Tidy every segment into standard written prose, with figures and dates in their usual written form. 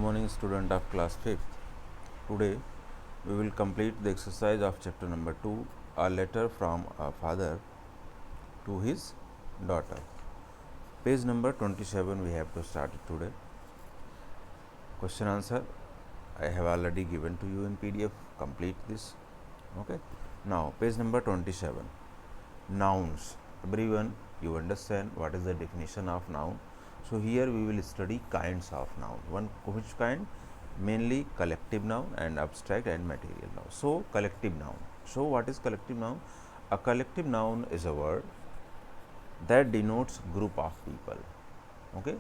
morning, student of class 5th. Today we will complete the exercise of chapter number 2, a letter from a father to his daughter. Page number 27 we have to start it today. Question answer I have already given to you in PDF. Complete this. Okay. Now page number 27. Nouns. Everyone, you understand what is the definition of noun. So here we will study kinds of noun. Which kind? Mainly collective noun and abstract and material noun. So collective noun. So what is collective noun? A collective noun is a word that denotes group of people. Okay,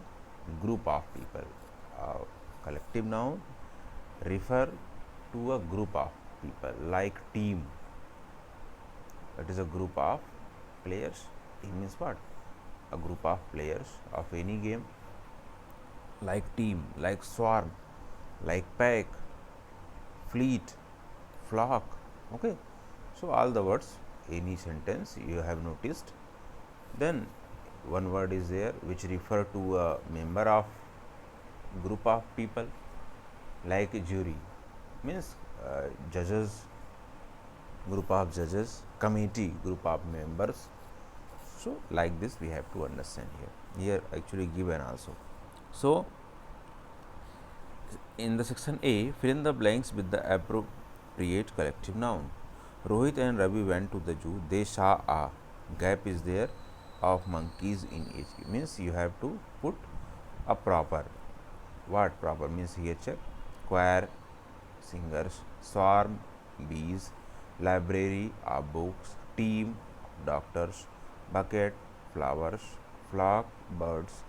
group of people. Collective noun refer to a group of people, like team. That is a group of players. Team means what? A group of players of any game, like team, like swarm, like pack, fleet, flock. Okay, so all the words, any sentence you have noticed, then one word is there which refer to a member of group of people, like jury means judges, group of judges, committee, group of members. So like this we have to understand here actually given also. So in the section A, fill in the blanks with the appropriate collective noun. Rohit and Ravi went to the zoo. They saw a gap is there of monkeys in each. Means you have to put a proper. What proper means here? Check. Choir, singers, swarm, bees, library of books, team, doctors, bucket, flowers, flock, birds,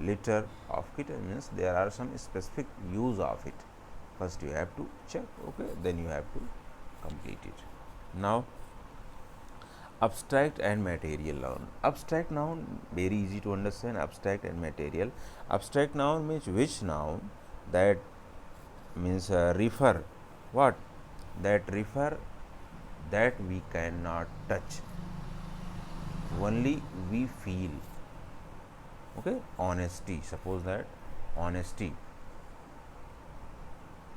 litter of kitten. Means there are some specific use of it. First you have to check, okay, then you have to complete it. Now abstract and material noun. Abstract noun very easy to understand. Abstract and material. Abstract noun means which noun that means refer what that refer that we cannot touch, only we feel. Okay, honesty, suppose that honesty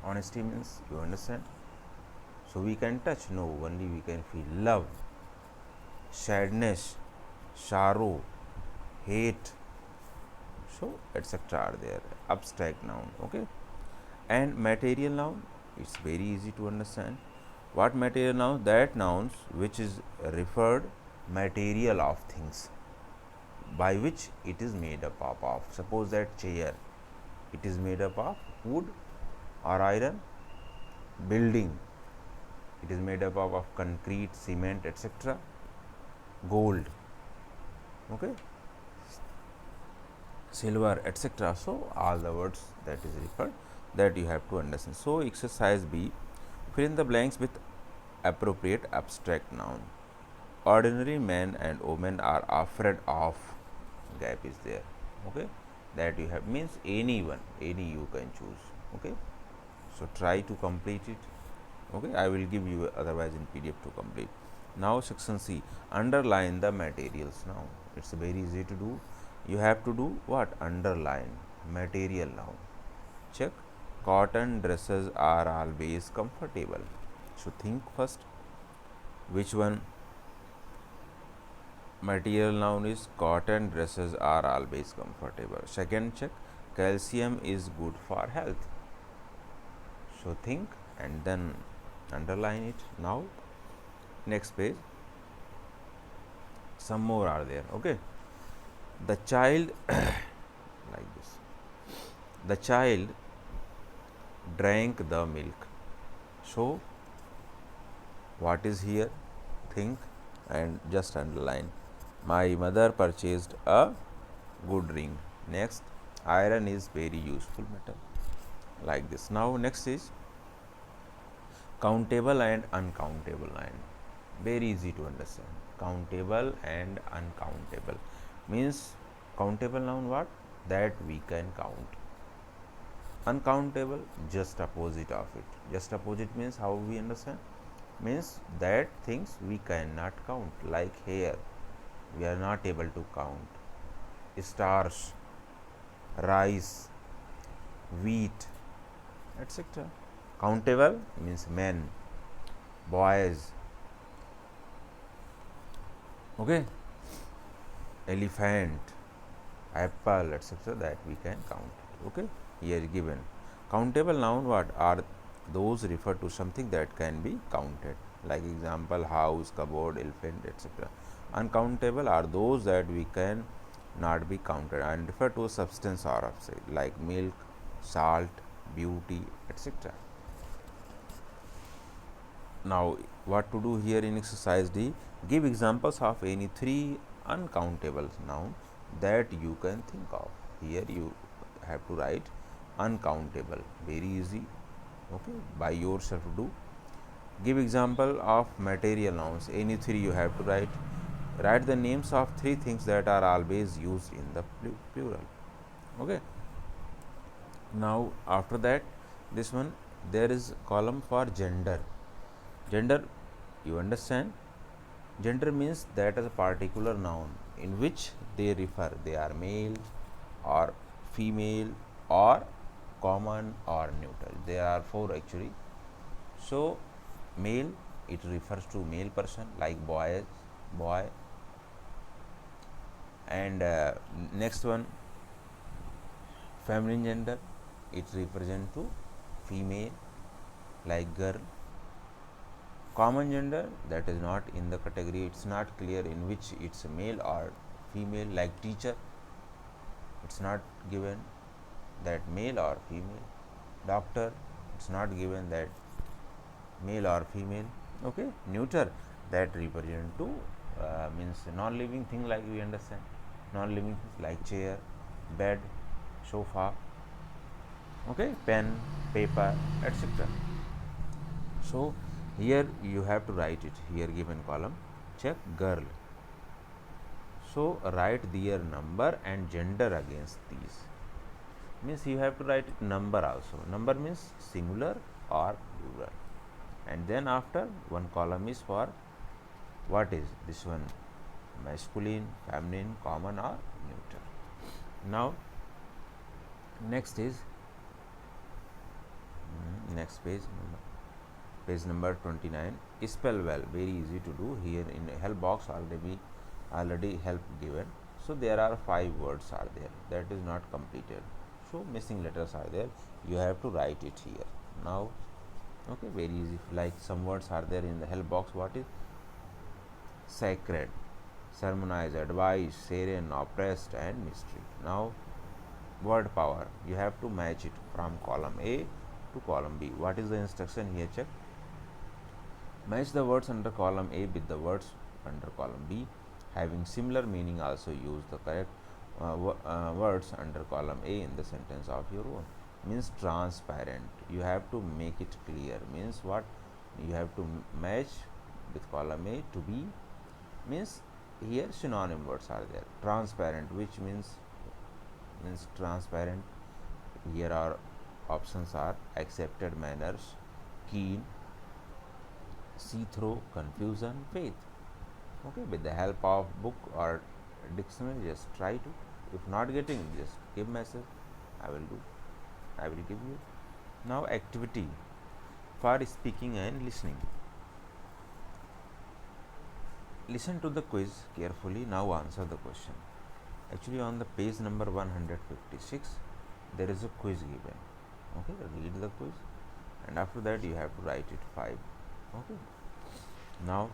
means you understand, so we can touch, no, only we can feel. Love, sadness, sorrow, hate, so etc are there. Abstract noun. Okay, and material noun, it's very easy to understand. What material noun? That nouns which is referred material of things by which it is made up of. Suppose that chair, it is made up of wood or iron. Building, it is made up of concrete, cement, etc. Gold, okay, silver, etc. So all the words that is referred, that you have to understand. So exercise B, fill in the blanks with appropriate abstract noun. Ordinary men and women are afraid of, gap is there. Okay, that you have means anyone, any you can choose. Okay, so try to complete it. Okay, I will give you otherwise in PDF to complete. Now section C, underline the materials. Now it's very easy to do. You have to do what? Underline material noun. Check. Cotton dresses are always comfortable. So think first which one material noun is. Cotton dresses are always comfortable. Second, check. Calcium is good for health. So think and then underline it. Now next page, some more are there. Okay, the child like this, the child drank the milk. So what is here? Think and just underline. My mother purchased a good ring. Next, iron is very useful metal, like this. Now next is countable and uncountable line. Very easy to understand. Countable and uncountable means countable noun what? That we can count. Uncountable, just opposite of it. Just opposite means how we understand? Means that things we cannot count, like hair, we are not able to count. Stars, rice, wheat, etc. Countable means men, boys, okay, elephant, apple, etc. that we can count it. Okay, here given. Countable noun what are those refer to something that can be counted, like example house, cupboard, elephant, etc. Uncountable are those that we can not be counted and refer to a substance or object like milk, salt, beauty, etc. Now, what to do here in exercise D? Give examples of any three uncountable nouns that you can think of. Here you have to write uncountable, very easy, okay, by yourself do. Give example of material nouns, any three you have to write. Write the names of three things that are always used in the plural, okay. Now, after that, this one, there is column for gender. Gender, you understand? Gender means that is a particular noun in which they refer, they are male or female or common or neutral. There are four actually. So, male, it refers to male person like boy, and next one, feminine gender, it represents to female like girl. Common gender, that is not in the category, it's not clear in which it's male or female, like teacher, it's not given that male or female. Doctor, it's not given that male or female, okay. Neuter, that represent to means non-living thing, like we understand, non-living things like chair, bed, sofa, okay, pen, paper, etc. So, here you have to write it, here given column, check girl. So, write their number and gender against these. Means you have to write number also. Number means singular or plural. And then after, one column is for what is this one, masculine, feminine, common or neuter. Now, next is next page number 29. Spell well, very easy to do. Here in help box already help given. So there are 5 words are there, that is not completed, so missing letters are there, you have to write it here. Now, okay, very easy, like some words are there in the help box. What is sacred, sermonize, advice, serene, oppressed and mystery. Now, word power, you have to match it from column A to column B. What is the instruction here? Check. Match the words under column A with the words under column B having similar meaning. Also use the correct words under column A in the sentence of your own. Means transparent, you have to make it clear. Means what? You have to match with column A to B. Means here synonym words are there. Transparent, which means transparent. Here are options are accepted manners, keen, see through, confusion, faith. Okay, with the help of book or dictionary, just try to. If not getting, just give message. I will give you. Now, activity for speaking and listening. Listen to the quiz carefully. Now answer the question. Actually, on the page number 156, there is a quiz given. Okay, read the quiz, and after that you have to write it 5. Okay. Now,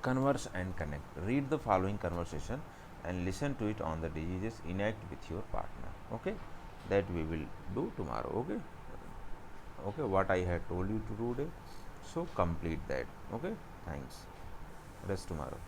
converse and connect. Read the following conversation and listen to it on the diseases. Enact with your partner. Okay, that we will do tomorrow. Okay. Okay, what I had told you to do today. So complete that. Okay. Thanks. Rest tomorrow.